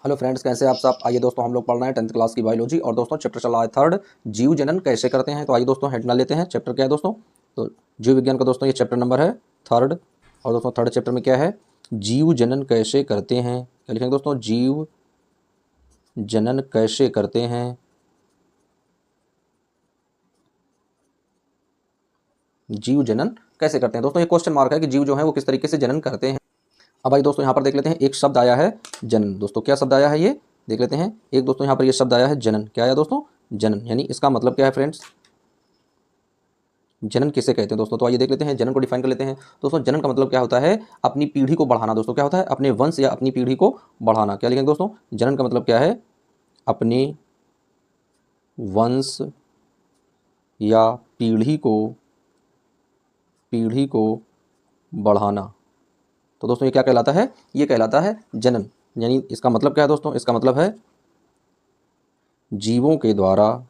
Hello friends, कैसे आप सब। आइए दोस्तों, हम लोग पढ़ रहे हैं 10th क्लास की बायोलॉजी और दोस्तों चैप्टर चल रहा है थर्ड, जीव जनन कैसे करते हैं। तो आइए दोस्तों हेडलाइन लेते हैं। चैप्टर क्या है दोस्तों? तो जीव विज्ञान का दोस्तों ये चैप्टर नंबर है थर्ड। और दोस्तों थर्ड चैप्टर में क्या है? जीव जनन कैसे करते हैं। क्या लिखेंगे दोस्तों? जीव जनन कैसे करते हैं। जीव जनन कैसे करते हैं। दोस्तों ये क्वेश्चन मार्क है कि जीव जो है वो किस तरीके से जनन करते हैं। अब आइए दोस्तों यहाँ पर देख लेते हैं, एक शब्द आया है जनन। दोस्तों क्या शब्द आया है ये देख लेते हैं। एक दोस्तों यहाँ पर ये शब्द आया है जनन। क्या आया दोस्तों? जनन। यानी इसका मतलब क्या है फ्रेंड्स? जनन किसे कहते हैं दोस्तों? तो आइए देख लेते हैं, जनन को डिफाइन कर लेते हैं। दोस्तों जनन का मतलब क्या होता है? अपनी पीढ़ी को बढ़ाना। दोस्तों क्या होता है? अपने वंश या अपनी पीढ़ी को बढ़ाना। क्या लिखेंगे दोस्तों? जनन का मतलब क्या है? अपने वंश या पीढ़ी को बढ़ाना। तो दोस्तों ये क्या कहलाता है? ये कहलाता है जनन। यानी इसका मतलब क्या है दोस्तों? इसका मतलब है जीवों के द्वारा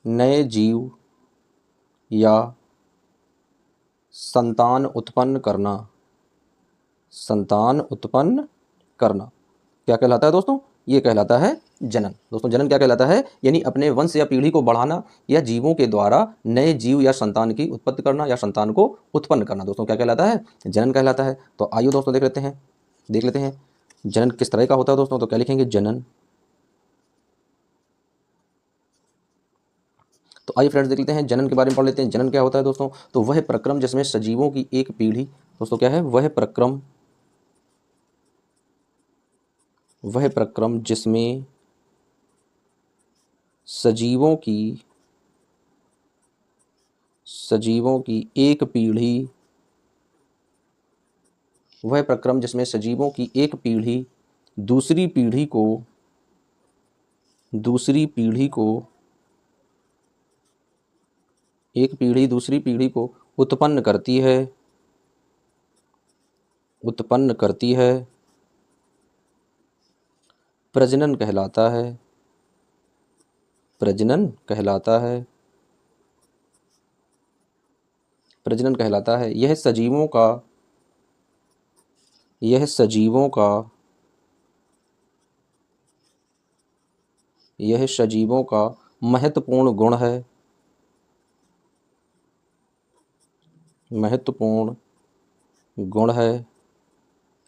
नए जीव या संतान उत्पन्न करना। क्या कहलाता है दोस्तों? ये कहलाता है जनन। दोस्तों जनन क्या कहलाता है? यानी अपने वंश या पीढ़ी को बढ़ाना या जीवों के द्वारा नए जीव या संतान की उत्पत्ति करना या संतान को उत्पन्न करना। दोस्तों क्या कहलाता है? जनन कहलाता है। तो आइए दोस्तों देख लेते हैं जनन किस तरह का होता है दोस्तों। तो क्या लिखेंगे? जनन। तो आइए फ्रेंड्स देख लेते हैं, जनन के बारे में पढ़ लेते हैं। जनन क्या होता है दोस्तों? तो वह प्रक्रम जिसमें सजीवों की एक पीढ़ी। दोस्तों क्या है? वह प्रक्रम जिसमें सजीवों की एक पीढ़ी। वह प्रक्रम जिसमें सजीवों की एक पीढ़ी दूसरी पीढ़ी को एक पीढ़ी दूसरी पीढ़ी को उत्पन्न करती है प्रजनन कहलाता है। प्रजनन कहलाता है। यह सजीवों का महत्वपूर्ण गुण है।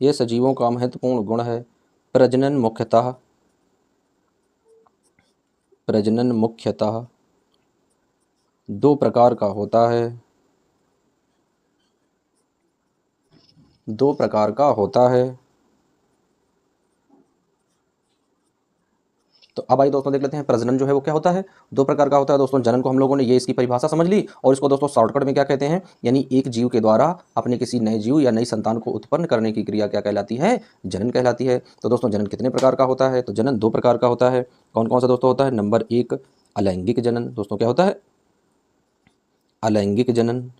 यह सजीवों का महत्वपूर्ण गुण है। प्रजनन मुख्यतः दो प्रकार का होता है। तो अब आइए दोस्तों देख लेते हैं, प्रजनन जो है वो क्या होता है? दो प्रकार का होता है दोस्तों। जनन को हम लोगों ने ये इसकी परिभाषा समझ ली और इसको दोस्तों शॉर्टकट में क्या कहते हैं? यानी एक जीव के द्वारा अपने किसी नए जीव या नई संतान को उत्पन्न करने की क्रिया क्या कहलाती है? जनन कहलाती है। तो दोस्तों जनन कितने प्रकार का होता है? तो जनन दो प्रकार का होता है। कौन कौन सा दोस्तों होता है? नंबर एक, अलैंगिक जनन। दोस्तों क्या होता है? अलैंगिक जनन।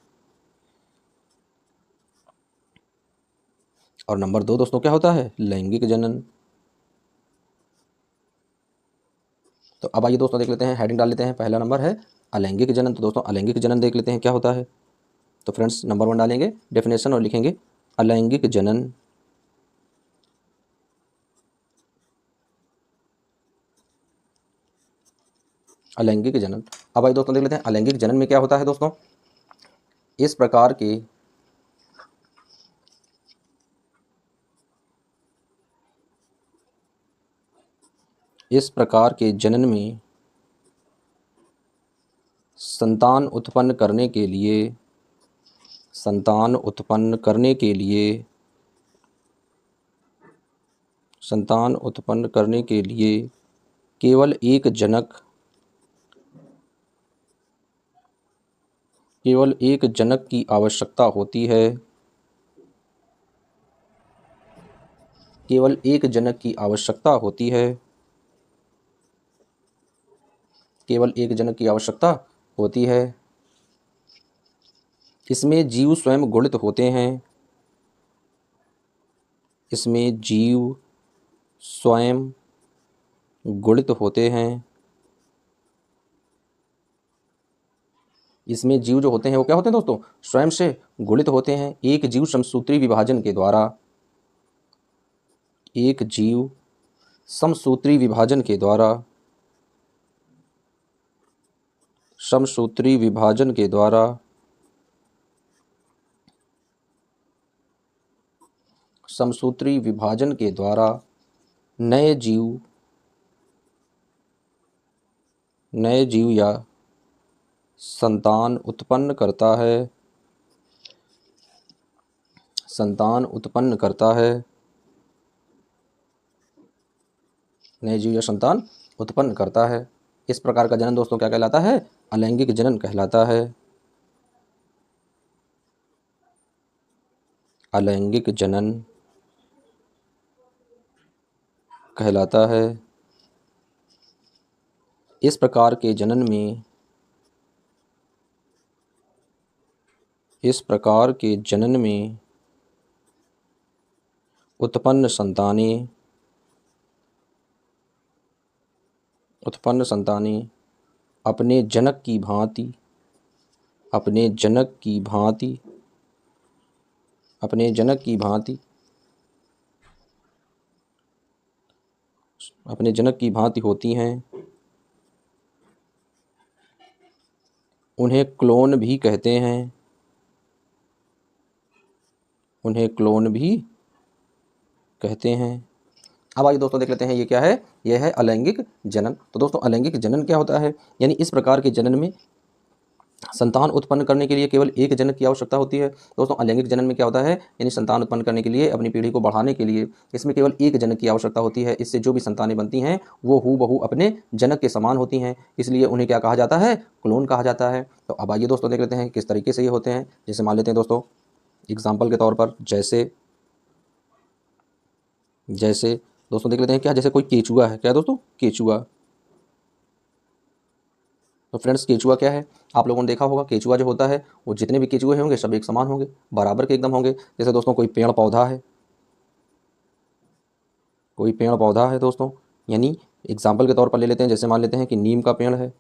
और नंबर दो दोस्तों क्या होता है? लैंगिक जनन। तो अब आइए दोस्तों देख लेते हैं, हेडिंग डाल लेते हैं। पहला नंबर है अलैंगिक जनन। तो दोस्तों अलैंगिक जनन देख लेते हैं क्या होता है। तो फ्रेंड्स नंबर 1 डालेंगे डेफिनेशन और लिखेंगे अलैंगिक जनन। अलैंगिक जनन। अब आइए दोस्तों देख लेते हैं अलैंगिक जनन में क्या होता है दोस्तों। इस प्रकार के जनन में संतान उत्पन्न करने के लिए केवल एक जनक की आवश्यकता होती है। केवल एक जनक की आवश्यकता होती है। केवल एक जनक की आवश्यकता होती है। इसमें जीव स्वयं गुणित होते हैं। इसमें जीव स्वयं गुणित होते हैं। इसमें जीव जो होते हैं वो क्या होते हैं दोस्तों, स्वयं से गुणित होते हैं। एक जीव समसूत्री विभाजन के द्वारा, एक जीव समसूत्री विभाजन के द्वारा, समसूत्री विभाजन के द्वारा समसूत्री विभाजन के द्वारा नए जीव या संतान उत्पन्न करता है, संतान उत्पन्न करता है, नए जीव या संतान उत्पन्न करता है। इस प्रकार का जनन दोस्तों क्या कहलाता है, अलैंगिक जनन कहलाता है। अलैंगिक जनन कहलाता है। इस प्रकार के जनन में, इस प्रकार के जनन में उत्पन्न संतानें अपने जनक की भांति, अपने जनक की भांति, अपने जनक की भांति, अपने जनक की भांति होती हैं। उन्हें क्लोन भी कहते हैं, उन्हें क्लोन भी कहते हैं। अब आइए दोस्तों देख लेते हैं ये क्या है, यह है अलैंगिक जनन। तो दोस्तों अलैंगिक जनन क्या होता है, यानी इस प्रकार के जनन में संतान उत्पन्न करने के लिए केवल एक जनक की आवश्यकता होती है। दोस्तों अलैंगिक जनन में क्या होता है, यानी संतान उत्पन्न करने के लिए, अपनी पीढ़ी को बढ़ाने के लिए इसमें केवल एक जनक की आवश्यकता होती है। इससे जो भी संतानें बनती हैं वो हूबहू अपने जनक के समान होती हैं, इसलिए उन्हें क्या कहा जाता है, क्लोन कहा जाता है। तो अब आइए दोस्तों देख लेते हैं किस तरीके से ये होते हैं। जैसे मान लेते हैं दोस्तों एग्जाम्पल के तौर पर, जैसे दोस्तों देख लेते हैं क्या, जैसे कोई केचुआ है, क्या है दोस्तों, केचुआ। तो फ्रेंड्स केचुआ क्या है, आप लोगों ने देखा होगा केचुआ जो होता है वो जितने भी केचुए होंगे सब एक समान होंगे, बराबर के एकदम होंगे। जैसे दोस्तों कोई पेड़ पौधा है, कोई पेड़ पौधा है दोस्तों, यानी एग्जाम्पल के तौर पर ले लेते हैं, जैसे मान लेते हैं कि नीम का पेड़ है,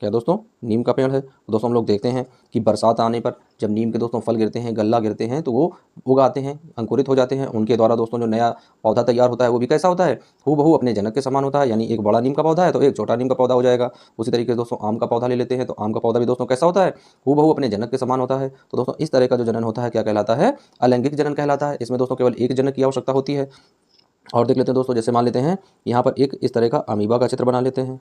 क्या दोस्तों, नीम का पेड़ है। तो दोस्तों हम लोग देखते हैं कि बरसात आने पर जब नीम के दोस्तों फल गिरते हैं, गल्ला गिरते हैं, तो वो उगाते हैं, अंकुरित हो जाते हैं। उनके द्वारा दोस्तों जो नया पौधा तैयार होता है वो भी कैसा होता है, हूबहू अपने जनक के समान होता है। यानी एक बड़ा नीम का पौधा है तो एक छोटा नीम का पौधा हो जाएगा। उसी तरीके से दोस्तों आम का पौधा ले लेते हैं तो आम का पौधा भी दोस्तों कैसा होता है, हूबहू अपने जनक के समान होता है। तो दोस्तों इस तरह का जो जनन होता है क्या कहलाता है, अलैंगिक जनन कहलाता है। इसमें दोस्तों केवल एक जनक की आवश्यकता होती है। और देख लेते हैं दोस्तों, जैसे मान लेते हैं यहाँ पर एक इस तरह का अमीबा का चित्र बना लेते हैं।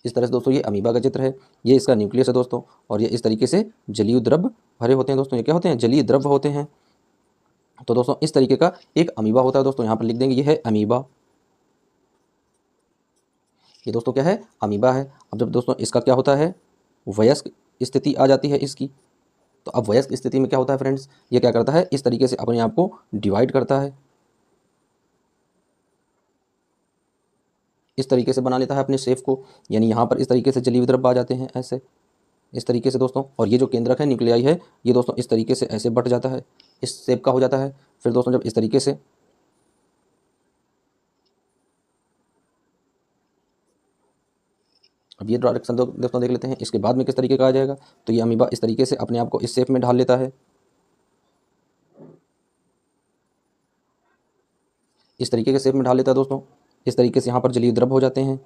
इस तरह से दोस्तों ये अमीबा का चित्र है, ये इसका न्यूक्लियस है दोस्तों, और ये इस तरीके से जलीय द्रव्य भरे होते हैं दोस्तों। ये क्या होते हैं, जलीय द्रव्य होते हैं। तो दोस्तों इस तरीके का एक अमीबा होता है दोस्तों, यहाँ पर लिख देंगे ये है अमीबा, ये दोस्तों क्या है, अमीबा है। अब जब दोस्तों इसका क्या होता है, वयस्क स्थिति आ जाती है इसकी, तो अब वयस्क स्थिति में क्या होता है फ्रेंड्स, ये क्या करता है, इस तरीके से अपने आप को डिवाइड करता है, इस तरीके से बना लेता है अपने शेप को। यानी यहाँ पर इस तरीके से जलीय द्रव्य आ जाते हैं ऐसे, इस तरीके से दोस्तों। और ये जो केंद्रक है, न्यूक्लियाई है, ये दोस्तों इस तरीके से ऐसे बट जाता है, इस शेप का हो जाता है। फिर दोस्तों जब इस तरीके से अब ये डायरेक्शन दोस्तों देख लेते हैं, इसके बाद में किस तरीके का आ जाएगा। तो ये अमीबा इस तरीके से अपने आप को इस शेप में ढाल लेता है, इस तरीके के शेप में ढाल लेता है दोस्तों। इस तरीके से यहाँ पर जलीय द्रव्य हो जाते हैं,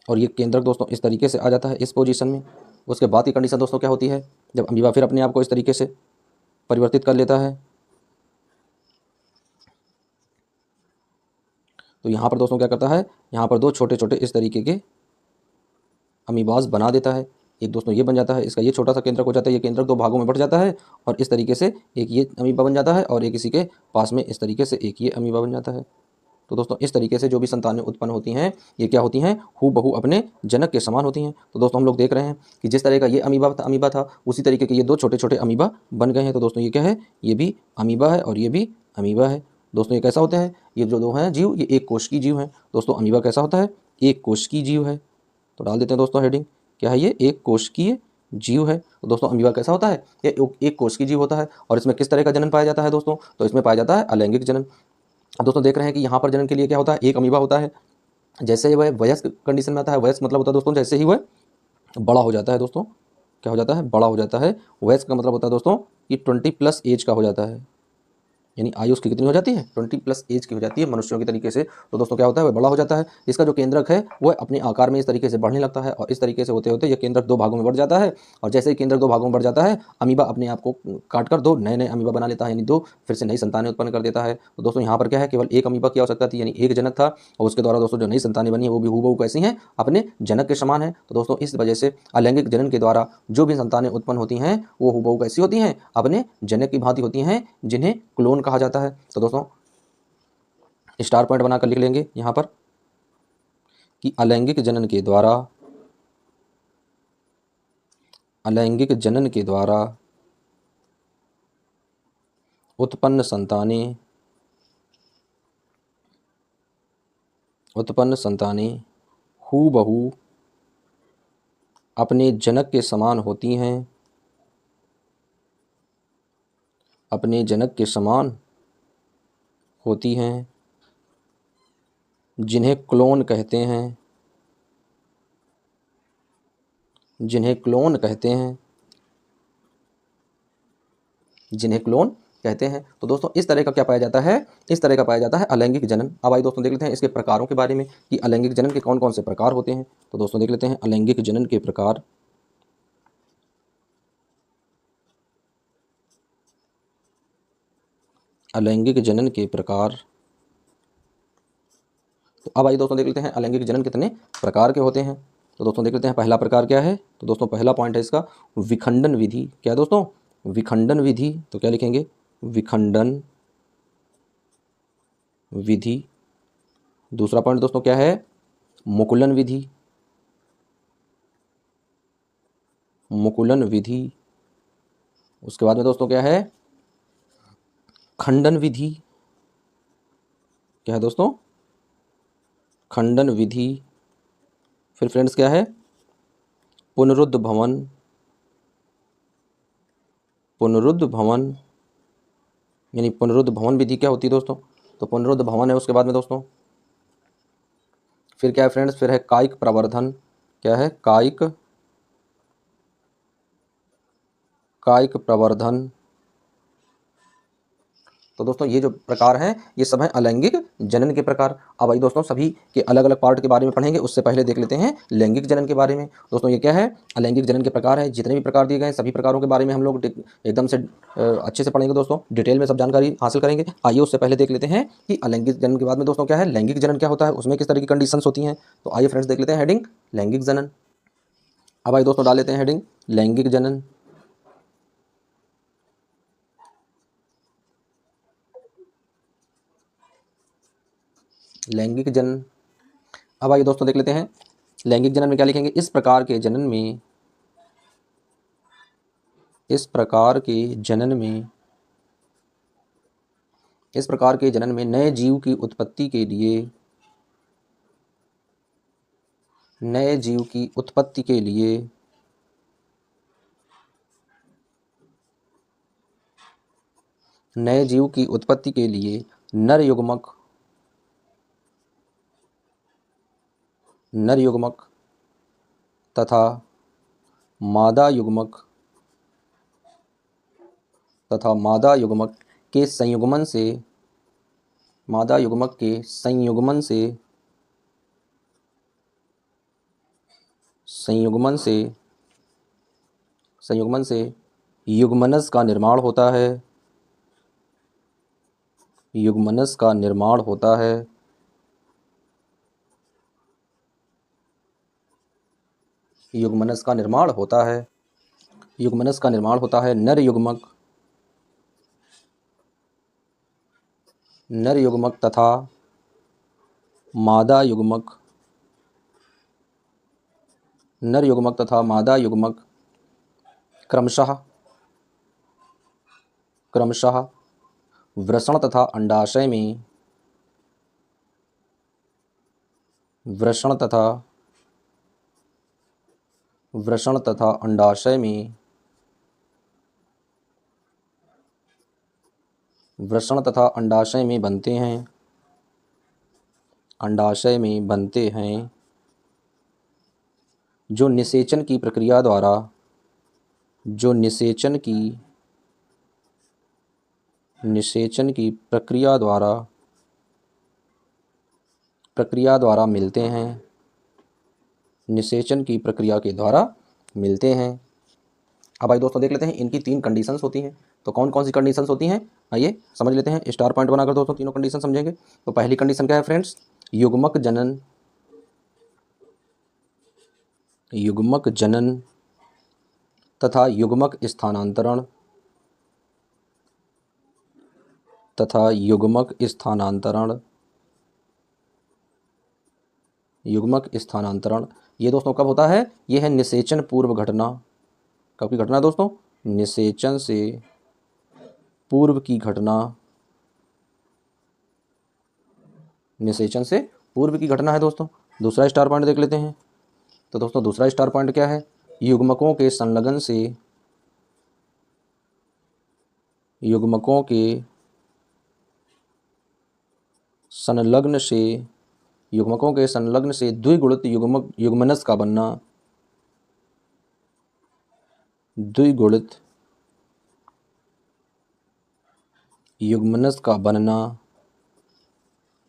और ये केंद्रक दोस्तों इस तरीके से आ जाता है इस पोजीशन में। उसके बाद की कंडीशन दोस्तों क्या होती है, जब अमीबा फिर अपने आप को इस तरीके से परिवर्तित कर लेता है, तो यहाँ पर दोस्तों क्या करता है, यहाँ पर दो छोटे छोटे इस तरीके के अमीबाज बना देता है। एक दोस्तों ये बन जाता है, इसका ये छोटा सा केंद्रक हो जाता है, ये केंद्रक दो भागों में बट जाता है, और इस तरीके से एक ये अमीबा बन जाता है, और एक इसी के पास में इस तरीके से एक ये अमीबा बन जाता है। तो दोस्तों इस तरीके से जो भी संतानें उत्पन्न होती हैं ये क्या होती हैं, हूबहू अपने जनक के समान होती हैं। तो दोस्तों हम लोग देख रहे हैं कि जिस तरह का ये अमीबा था उसी तरीके के ये दो छोटे छोटे अमीबा बन गए हैं। तो दोस्तों ये क्या है, ये भी अमीबा है और ये भी अमीबा है। दोस्तों ये कैसा होता है, ये जो दो हैं जीव, ये एक कोशिकीय जीव हैं। दोस्तों अमीबा कैसा होता है, एक कोशिकीय जीव है। तो डाल देते हैं दोस्तों हेडिंग, क्या है, ये एक कोशिकीय जीव है। तो दोस्तों अमीबा कैसा होता है, ये एक कोशिकीय जीव होता है। और इसमें किस तरह का जनन पाया जाता है दोस्तों, तो इसमें पाया जाता है अलैंगिक जनन। अब दोस्तों देख रहे हैं कि यहाँ पर जनन के लिए क्या होता है, एक अमीबा होता है, जैसे ही वह वयस्क कंडीशन में आता है, वयस्क मतलब होता है दोस्तों जैसे ही वह बड़ा हो जाता है दोस्तों, क्या हो जाता है, बड़ा हो जाता है। वयस्क का मतलब होता है दोस्तों कि 20+ एज का हो जाता है, यानी आयु उसकी कितनी हो जाती है, 20+ एज की हो जाती है मनुष्यों की तरीके से। तो दोस्तों क्या होता है, वह बड़ा हो जाता है। इसका जो केंद्रक है वह अपने आकार में इस तरीके से बढ़ने लगता है, और इस तरीके से होते होते यह केंद्रक 2 भागों में बढ़ जाता है। और जैसे ही केंद्रक 2 भागों में बढ़ जाता है, अमीबा अपने आप को काट कर 2 नए नए अमीबा बना लेता है, यानी 2 फिर से नई संतानें उत्पन्न कर देता है। तो दोस्तों यहाँ पर क्या है, केवल एक अमीबा की आवश्यकता थी, यानी एक जनक था, और उसके द्वारा दोस्तों जो नई संतानें बनी है वो भी हूबहू कैसी हैं, अपने जनक के समान है। तो दोस्तों इस वजह से अलैंगिक जनन के द्वारा जो भी संतानें उत्पन्न होती हैं वो हूबहू कैसी होती हैं, अपने जनक की भांति होती हैं, जिन्हें क्लोन कहा जाता है। तो दोस्तों स्टार पॉइंट बनाकर लिख लेंगे यहाँ पर कि अलैंगिक जनन के द्वारा, अलैंगिक जनन के द्वारा उत्पन्न संतानें, उत्पन्न संतानें हूबहू अपने जनक के समान होती हैं, अपने जनक के समान होती हैं, जिन्हें क्लोन कहते हैं, जिन्हें क्लोन कहते हैं, जिन्हें क्लोन कहते हैं। तो दोस्तों इस तरह का क्या पाया जाता है, इस तरह का पाया जाता है अलैंगिक जनन। अब आइए दोस्तों देख लेते हैं इसके प्रकारों के बारे में कि अलैंगिक जनन के कौन कौन से प्रकार होते हैं। तो दोस्तों देख लेते हैं अलैंगिक जनन के प्रकार। अलैंगिक जनन के प्रकार। तो अब आइए दोस्तों देख लेते हैं अलैंगिक जनन कितने प्रकार के होते हैं। तो दोस्तों देख लेते हैं पहला प्रकार क्या है। तो दोस्तों पहला पॉइंट है इसका विखंडन विधि। क्या है दोस्तों, विखंडन विधि। तो क्या लिखेंगे, विखंडन विधि। दूसरा पॉइंट दोस्तों क्या है, मुकुलन विधि, मुकुलन विधि। उसके बाद में दोस्तों क्या है, खंडन विधि। क्या है दोस्तों, खंडन विधि। फिर फ्रेंड्स क्या है, पुनरुद्ध भवन, पुनरुद्ध भवन, यानी पुनरुद्ध भवन विधि क्या होती है दोस्तों, तो पुनरुद्ध भवन है। उसके बाद में दोस्तों फिर क्या है फ्रेंड्स, फिर है कायिक प्रवर्धन। क्या है, कायिक, कायिक प्रवर्धन। तो दोस्तों ये जो प्रकार हैं ये सब हैं अलैंगिक जनन के प्रकार। अब भाई दोस्तों सभी के अलग अलग पार्ट के बारे में पढ़ेंगे, उससे पहले देख लेते हैं लैंगिक जनन के बारे में। दोस्तों ये क्या है, अलैंगिक जनन के प्रकार है। जितने भी प्रकार दिए गए हैं सभी प्रकारों के बारे में हम लोग एकदम से अच्छे से पढ़ेंगे दोस्तों, डिटेल में सब जानकारी हासिल करेंगे। आइए उससे पहले देख लेते हैं कि अलैंगिक जनन के बाद में दोस्तों क्या है, लैंगिक जनन क्या होता है, उसमें किस तरह की कंडीशंस होती हैं। तो आइए फ्रेंड्स देख लेते हैं हेडिंग लैंगिक जनन। अब आइए दोस्तों डाल लेते हैं हेडिंग लैंगिक जनन। लैंगिक जनन। अब आइए दोस्तों देख लेते हैं लैंगिक जनन में क्या लिखेंगे, इस प्रकार के जनन में, इस प्रकार के जनन में, इस प्रकार के जनन में नए जीव की उत्पत्ति के लिए, नए जीव की उत्पत्ति के लिए नए जीव की उत्पत्ति के लिए नर युग्मक, नर युग्मक तथा मादा युग्मक, तथा मादा युग्मक के संयुग्मन से, मादा युग्मक के संयुग्मन से, संयुग्मन से, संयुग्मन से युग्मनज का निर्माण होता है, युग्मनज का निर्माण होता है। युग्मनज का निर्माण होता है, युग्मनज का निर्माण होता है। नर युग्मक, नर युग्मक तथा मादा युग्मक, नर युग्मक तथा मादा युग्मक क्रमशः, क्रमशः वृषण तथा अंडाशय में, वृषण तथा, वृषण तथा अंडाशय में, वृषण तथा अंडाशय में बनते हैं, अंडाशय में बनते हैं, जो निषेचन की प्रक्रिया द्वारा, जो निषेचन की प्रक्रिया द्वारा मिलते हैं, निषेचन की प्रक्रिया के द्वारा मिलते हैं। अब आइए दोस्तों देख लेते हैं इनकी 3 कंडीशंस होती हैं। तो कौन कौन सी कंडीशंस होती हैं, आइए समझ लेते हैं। स्टार पॉइंट बनाकर दोस्तों तीनों कंडीशन समझेंगे। तो पहली कंडीशन क्या है फ्रेंड्स, युग्मक जनन तथा युग्मक स्थानांतरण ये दोस्तों कब होता है, ये है निषेचन पूर्व घटना। कब की घटना है दोस्तों, निषेचन से पूर्व की घटना, निषेचन से पूर्व की घटना है दोस्तों। दूसरा स्टार पॉइंट देख लेते हैं। तो दोस्तों दूसरा स्टार पॉइंट क्या है, युग्मकों के संलग्न से, युग्मकों के संलग्न से द्विगुणित युग्मनस का बनना, द्विगुणित युग्मनस का बनना।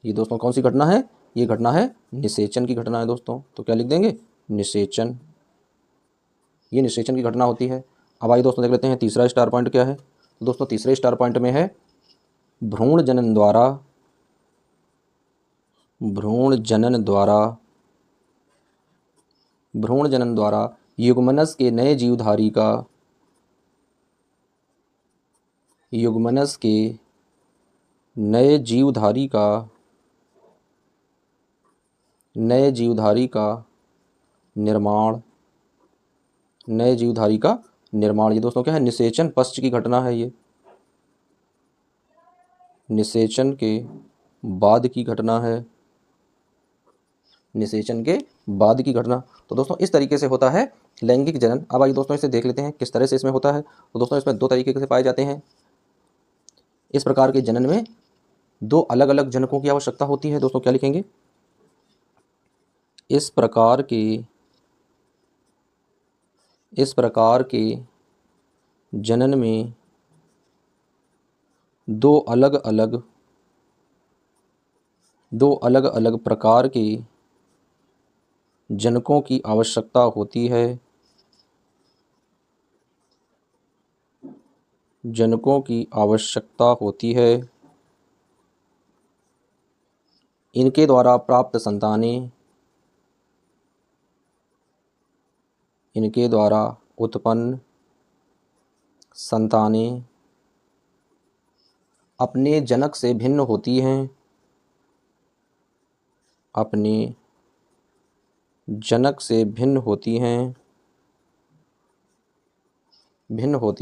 ये दोस्तों कौन सी घटना है, ये घटना है निषेचन की घटना है दोस्तों। तो क्या लिख देंगे, निषेचन, ये निषेचन की घटना होती है। अब आइए दोस्तों देख लेते हैं तीसरा स्टार पॉइंट क्या है। तो दोस्तों तीसरे स्टार पॉइंट में है भ्रूण जनन द्वारा युग्मनस के नए जीवधारी का, युग्मनस के नए जीवधारी का निर्माण, ये दोस्तों क्या है, निषेचन पश्च की घटना है। ये निषेचन के बाद की घटना है, निषेचन के बाद की घटना। तो दोस्तों इस तरीके से होता है लैंगिक जनन। अब आइए दोस्तों इसे देख लेते हैं किस तरह से इसमें होता है। तो दोस्तों इसमें 2 तरीके से पाए जाते हैं। इस प्रकार के जनन में 2 अलग अलग जनकों की आवश्यकता होती है दोस्तों। क्या लिखेंगे, इस प्रकार के जनन में 2 अलग अलग प्रकार के जनकों की आवश्यकता होती है, इनके द्वारा प्राप्त संतानें, इनके द्वारा उत्पन्न संतानें अपने जनक से भिन्न होती हैं, अपने जनक से भिन्न होती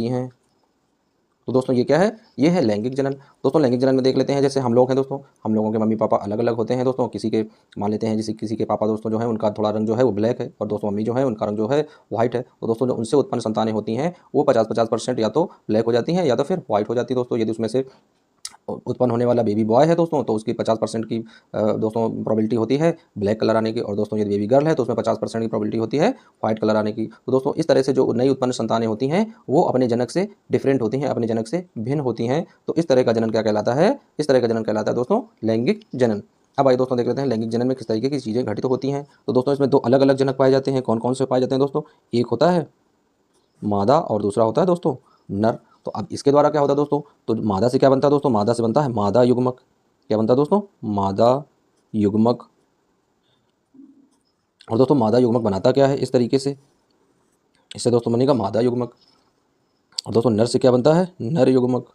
हैं। तो दोस्तों ये क्या है, ये है लैंगिक जनन। दोस्तों लैंगिक जनन में देख लेते हैं, जैसे हम लोग हैं दोस्तों, हम लोगों के मम्मी पापा अलग अलग होते हैं दोस्तों। किसी के मान लेते हैं, जैसे किसी के पापा दोस्तों जो है उनका थोड़ा रंग जो है वो ब्लैक है, और दोस्तों मम्मी जो है उनका रंग जो है व्हाइट है। तो दोस्तों जो उनसे उत्पन्न संतानें होती हैं वो 50-50% या तो ब्लैक हो जाती हैं या तो फिर व्हाइट हो जाती है दोस्तों। यदि उसमें से उत्पन्न होने वाला बेबी बॉय है दोस्तों, तो उसकी 50% की दोस्तों प्रोबेबिलिटी होती है ब्लैक कलर आने की, और दोस्तों यदि बेबी गर्ल है तो उसमें 50% की प्रोबेबिलिटी होती है व्हाइट कलर आने की। तो दोस्तों इस तरह से जो नई उत्पन्न संतानें होती हैं वो अपने जनक से डिफरेंट होती हैं, अपने जनक से भिन्न होती हैं। तो इस तरह का जनन क्या कहलाता है, इस तरह का जनन कहलाता है दोस्तों लैंगिक जनन। अब आइए दोस्तों देख लेते हैं लैंगिक जनन में किस तरीके की चीज़ें घटित होती हैं। तो दोस्तों इसमें 2 अलग अलग जनक पाए जाते हैं। कौन कौन से पाए जाते हैं दोस्तों, एक होता है मादा और दूसरा होता है दोस्तों नर। तो अब इसके द्वारा क्या होता है दोस्तों, तो मादा से क्या बनता है दोस्तों, मादा से बनता है मादा युग्मक। क्या बनता है दोस्तों, मादा युग्मक। और दोस्तों मादा युग्मक बनाता क्या है, इस तरीके से, इससे दोस्तों बनेगा मादा युग्मक। और दोस्तों नर से क्या बनता है, नर युग्मक,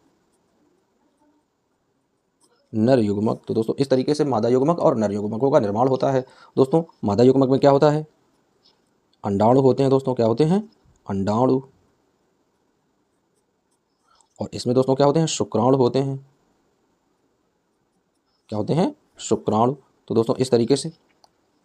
नर युग्मक। तो दोस्तों इस तरीके से मादा युग्मक और नर युग्मकों का निर्माण होता है। दोस्तों मादा युग्मक में क्या होता है, अंडाणु होते हैं दोस्तों। क्या होते हैं, अंडाणु। और इसमें दोस्तों क्या होते हैं, शुक्राणु होते हैं। क्या होते हैं, शुक्राणु। तो दोस्तों इस तरीके से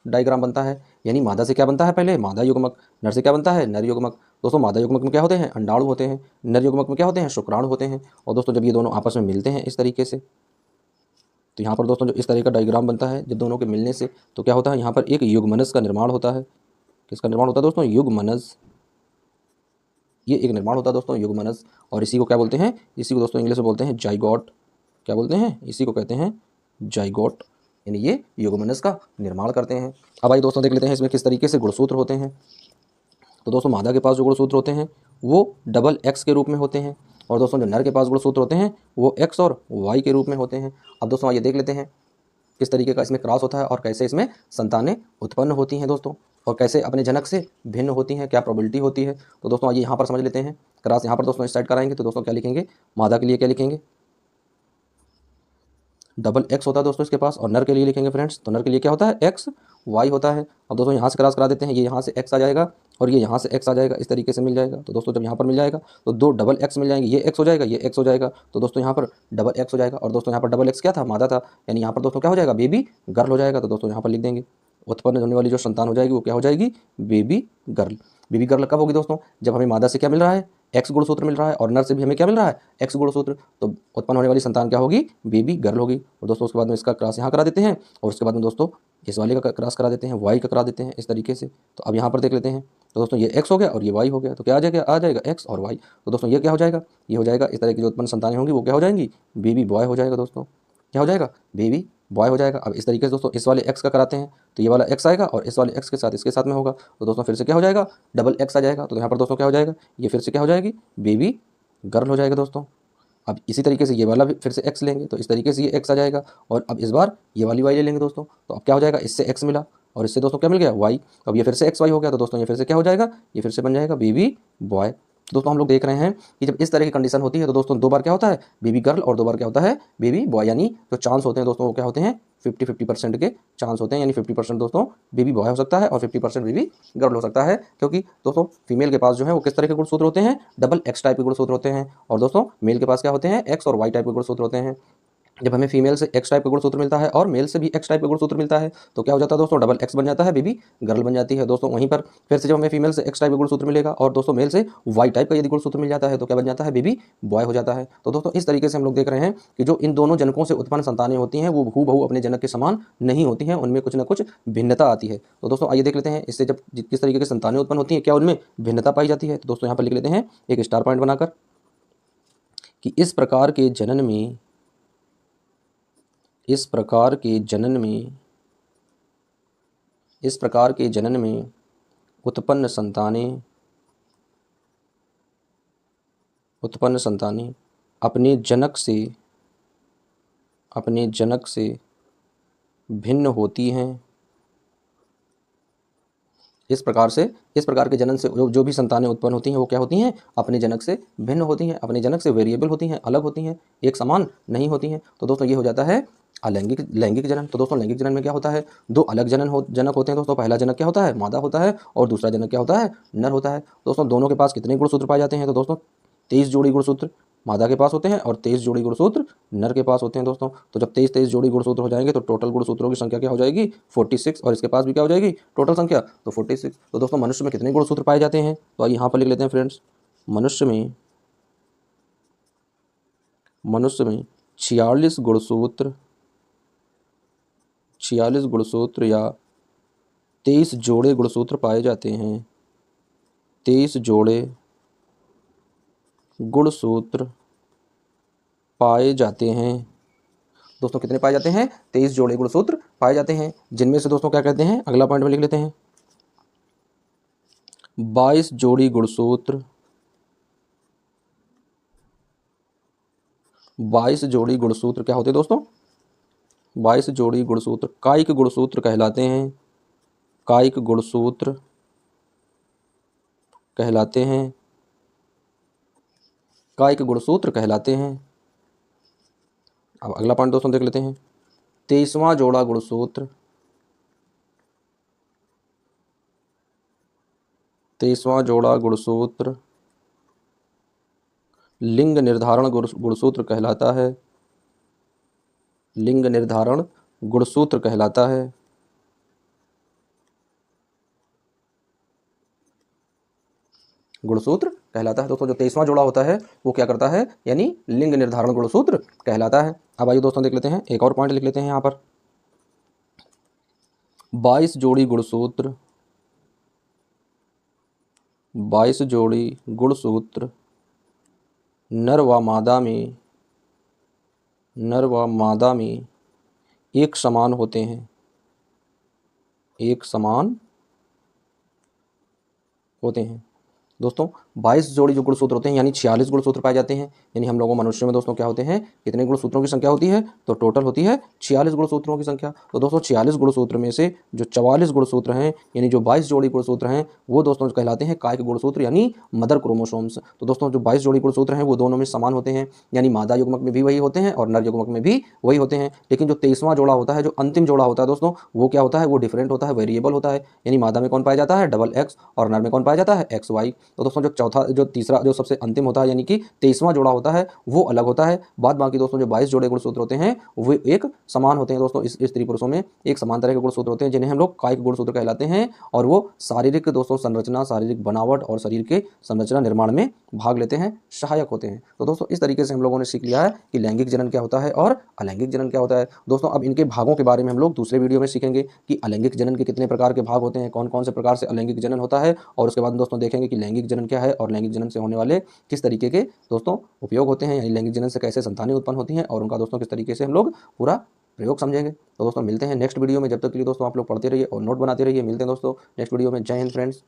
डायग्राम बनता है। यानी मादा से क्या बनता है, पहले मादा युग्मक, नर से क्या बनता है, नर युग्मक। दोस्तों मादा युग्मक में क्या होते हैं, अंडाणु होते हैं। नर युग्मक में क्या होते हैं, शुक्राणु होते हैं। और दोस्तों जब ये दोनों आपस में मिलते हैं इस तरीके से, तो यहाँ पर दोस्तों जो इस तरह का डायग्राम बनता है जब दोनों के मिलने से, तो क्या होता है, यहाँ पर एक युग्मनज का निर्माण होता है। किसका निर्माण होता है दोस्तों? युग्मनज। ये एक निर्माण होता है दोस्तों युग्मनज, और इसी को क्या बोलते हैं? इसी को दोस्तों इंग्लिश में बोलते हैं जाइगोट। क्या बोलते हैं? इसी को कहते हैं जाइगोट, यानी ये युग्मनज का निर्माण करते हैं। अब आइए दोस्तों देख लेते हैं इसमें किस तरीके से गुणसूत्र होते हैं। तो दोस्तों मादा के पास जो गुणसूत्र होते हैं वो डबल एक्स के रूप में होते हैं, और दोस्तों जो नर के पास गुणसूत्र होते हैं वो एक्स और वाई के रूप में होते हैं। अब दोस्तों आइए देख लेते हैं किस तरीके का इसमें क्रॉस होता है और कैसे इसमें संतानें उत्पन्न होती हैं दोस्तों, और कैसे अपने जनक से भिन्न होती हैं, क्या प्रोबेबिलिटी होती है। तो दोस्तों आइए यहाँ पर समझ लेते हैं। क्रॉस यहाँ पर दोस्तों स्टार्ट कराएंगे तो दोस्तों क्या लिखेंगे? मादा के लिए क्या लिखेंगे? डबल एक्स होता है दोस्तों इसके पास, और नर के लिए लिखेंगे फ्रेंड्स, तो नर के लिए क्या होता है? एक्स वाई होता है। अब दोस्तों यहाँ से क्रॉस करा देते हैं, ये यहाँ से एक्स आ जाएगा और ये यहाँ से एक्स आ जाएगा, इस तरीके से मिल जाएगा। तो दोस्तों जब यहाँ पर मिल जाएगा तो दो डबल एक्स मिल जाएंगे, ये एक्स हो जाएगा, ये एक्स हो जाएगा, तो दोस्तों यहाँ पर डबल एक्स हो जाएगा। और दोस्तों यहाँ पर डबल एक्स क्या था? मादा था, यानी यहाँ पर दोस्तों क्या हो जाएगा? बेबी गर्ल हो जाएगा। तो दोस्तों यहाँ पर लिख देंगे उत्पन्न होने वाली जो संतान हो जाएगी वो क्या हो जाएगी? Baby girl. बेबी गर्ल कब होगी दोस्तों? जब हमें मादा से क्या मिल रहा है? एक्स गुणसूत्र मिल रहा है, और नर से भी हमें क्या मिल रहा है? एक्स गुणसूत्र। तो उत्पन्न होने वाली संतान क्या होगी? बेबी गर्ल होगी। और दोस्तों उसके बाद में इसका क्रॉस यहाँ करा देते हैं, और उसके बाद में दोस्तों इस वाले का क्रॉस करा देते हैं, वाई का करा देते हैं इस तरीके से। तो अब यहाँ पर देख लेते हैं, तो दोस्तों ये एक्स हो गया और ये वाई हो गया, तो क्या आ जाएगा एक्स और वाई। तो दोस्तों ये क्या हो जाएगा? ये हो जाएगा इस तरह की जो उत्पन्न संतानें होंगी वो क्या हो जाएंगी? बेबी बॉय हो जाएगा दोस्तों। क्या हो जाएगा? बेबी बॉय हो जाएगा। अब इस तरीके से दोस्तों इस वाले एक्स का कराते हैं, तो ये वाला एक्स आएगा और इस वाले एक्स के साथ इसके साथ में होगा, तो दोस्तों फिर से क्या हो जाएगा? डबल एक्स आ जाएगा। तो यहाँ पर दोस्तों क्या हो जाएगा? ये फिर से क्या हो जाएगी? बेबी गर्ल हो जाएगा दोस्तों। अब इसी तरीके से ये वाला भी फिर से एक्स लेंगे, तो इस तरीके से ये एक्स आ जाएगा, और अब इस बार ये वाली वाई ले लेंगे दोस्तों। तो अब क्या हो जाएगा? इससे एक्स मिला और इससे दोस्तों क्या मिल गया? वाई। अब ये फिर से एक्स वाई हो गया, तो दोस्तों ये फिर से क्या हो जाएगा? ये फिर से बन जाएगा बेबी बॉय। तो दोस्तों हम लोग देख रहे हैं कि जब इस तरह की कंडीशन होती है तो दोस्तों दो बार क्या होता है? बेबी गर्ल, और दो बार क्या होता है? Baby boy. यानी जो चांस होते हैं दोस्तों वो क्या होते हैं? 50-50% के चांस होते हैं, यानी 50% दोस्तों बेबी बॉय हो सकता है और 50% बेबी गर्ल हो सकता है, क्योंकि दोस्तों फीमेल के पास जो है वो किस तरह के गुणसूत्र होते हैं? डबल एक्स टाइप के गुणसूत्र होते हैं, और दोस्तों मेल के पास क्या होते हैं? एक्स और वाई टाइप के गुणसूत्र होते हैं। जब हमें फीमेल से एक्स टाइप का गुणसूत्र मिलता है और मेल से भी एक्स टाइप का गुणसूत्र मिलता है तो क्या हो जाता है दोस्तों? डबल एक्स बन जाता है, बेबी गर्ल बन जाती है दोस्तों। वहीं पर फिर से जब हमें फीमेल से एक्स टाइप का गुणसूत्र मिलेगा और दोस्तों मेल से वाई टाइप का यदि गुणसूत्र मिल जाता है तो क्या बन जाता है? बेबी बॉय हो जाता है। तो दोस्तों इस तरीके से हम लोग देख रहे हैं कि जो इन दोनों जनकों से उत्पन्न संतानें होती हैं वो हूबहू अपने जनक के समान नहीं होती हैं, उनमें कुछ ना कुछ भिन्नता आती है। तो दोस्तों आइए देख लेते हैं इससे जब किस तरीके की संतानें उत्पन्न होती हैं, क्या उनमें भिन्नता पाई जाती है। तो दोस्तों यहाँ पर लिख लेते हैं एक स्टार पॉइंट बनाकर कि इस प्रकार के जनन में इस प्रकार के जनन में उत्पन्न संतानें अपने जनक से भिन्न होती हैं। इस प्रकार के जनन से जो भी संतानें उत्पन्न होती हैं वो क्या होती हैं? अपने जनक से भिन्न होती हैं, अपने जनक से वेरिएबल होती हैं, अलग होती हैं, एक समान नहीं होती हैं। तो दोस्तों ये हो जाता है लैंगिक जनन। तो दोस्तों लैंगिक जनन में क्या होता है? दो अलग जनक होते हैं दोस्तों। पहला जनक क्या होता है? मादा होता है, और दूसरा जनक क्या होता है? नर होता है। दोस्तों दोनों के पास कितने गुणसूत्र पाए जाते हैं? तो दोस्तों 23 जोड़ी गुणसूत्र मादा के पास होते हैं और 23 जोड़ी गुणसूत्र नर के पास होते हैं दोस्तों। तो जब 23 जोड़ी गुणसूत्र हो जाएंगे तो टोटल गुणसूत्रों की संख्या क्या हो जाएगी? 46, और इसके पास भी क्या हो जाएगी? टोटल संख्या तो 46। तो दोस्तों मनुष्य में कितने गुणसूत्र पाए जाते हैं? तो आइए यहाँ पर लिख लेते हैं फ्रेंड्स, मनुष्य में 46 गुणसूत्र या 23 जोड़े गुणसूत्र पाए जाते हैं। 23 जोड़े गुणसूत्र पाए जाते हैं। दोस्तों कितने पाए जाते हैं? 23 जोड़े गुणसूत्र पाए जाते हैं, जिनमें से दोस्तों क्या कहते हैं? अगला पॉइंट में लिख लेते हैं 22 जोड़ी गुणसूत्र 22 जोड़ी गुणसूत्र क्या होते हैं दोस्तों? 22 जोड़ी गुणसूत्र कायिक गुणसूत्र कहलाते हैं। कायिक गुणसूत्र कहलाते हैं। कायिक गुणसूत्र कहलाते हैं। अब अगला पॉइंट दोस्तों देख लेते हैं 23वां जोड़ा गुणसूत्र 23वां जोड़ा गुणसूत्र लिंग निर्धारण गुणसूत्र कहलाता है। लिंग निर्धारण गुणसूत्र कहलाता है। गुणसूत्र कहलाता है। दोस्तों जो 23वां जोड़ा होता है वो क्या करता है, यानी लिंग निर्धारण गुणसूत्र कहलाता है। अब आइए दोस्तों देख लेते हैं, एक और पॉइंट लिख लेते हैं यहाँ पर। 22 जोड़ी गुणसूत्र, 22 जोड़ी गुणसूत्र नर व मादा में एक समान होते हैं, एक समान होते हैं। दोस्तों 22 जोड़ी जो गुणसूत्र होते हैं यानी 46 गुणसूत्र पाए जाते हैं। यानी हम लोगों मनुष्य में दोस्तों क्या होते हैं, कितने गुणसूत्रों की संख्या होती है, तो टोटल होती है 46 गुणसूत्रों की संख्या। तो दोस्तों 46 गुणसूत्र में से जो 44 गुणसूत्र हैं यानी जो 22 जोड़ी गुणसूत्र हैं वो दोस्तों कहलाते हैं कायिक गुणसूत्र यानी मदर क्रोमोसोम्स। तो दोस्तों जो 22 जोड़ी गुणसूत्र हैं वो दोनों में समान होते हैं, यानी मादा युग्मक में भी वही होते हैं और नर युग्मक में भी वही होते हैं। लेकिन जो 23वां जोड़ा होता है, जो अंतिम जोड़ा होता है दोस्तों, वो क्या होता है, वो डिफरेंट होता है, वेरिएबल होता है। यानी मादा में कौन पाया जाता है, डबल एक्स, और नर में कौन पाया जाता है, एक्स वाई। तो दोस्तों जो तीसरा जो सबसे अंतिम होता है यानी कि 23वां जोड़ा होता है वो अलग होता है। बाद बाकी दोस्तों जो 22 जोड़े गुणसूत्र होते हैं वो एक समान होते हैं। दोस्तों इस स्त्री पुरुषों में एक समान तरह के गुणसूत्र होते हैं जिन्हें हम लोग कायिक गुणसूत्र कहलाते हैं, और वो शारीरिक दोस्तों संरचना, शारीरिक बनावट और शरीर के संरचना निर्माण में भाग लेते हैं, सहायक होते हैं। तो दोस्तों इस तरीके से हम लोगों ने सीख लिया है कि लैंगिक जनन क्या होता है और अलैंगिक जनन क्या होता है। दोस्तों अब इनके भागों के बारे में हम लोग दूसरे वीडियो में सीखेंगे कि अलैंगिक जनन के कितने प्रकार के भाग होते हैं, कौन कौन से प्रकार से अलैंगिक जनन होता है, और उसके बाद दोस्तों देखेंगे कि लैंगिक जनन क्या है और लैंगिक जनन से होने वाले किस तरीके के दोस्तों उपयोग होते हैं, यानी लैंगिक जनन से कैसे संतानें उत्पन्न होती हैं और उनका दोस्तों किस तरीके से हम लोग पूरा प्रयोग समझेंगे। तो दोस्तों मिलते हैं नेक्स्ट वीडियो में, जब तक के लिए दोस्तों आप लोग पढ़ते रहिए और नोट बनाते रहिए। मिलते हैं दोस्तों नेक्स्ट वीडियो में। जय हिंद फ्रेंड्स।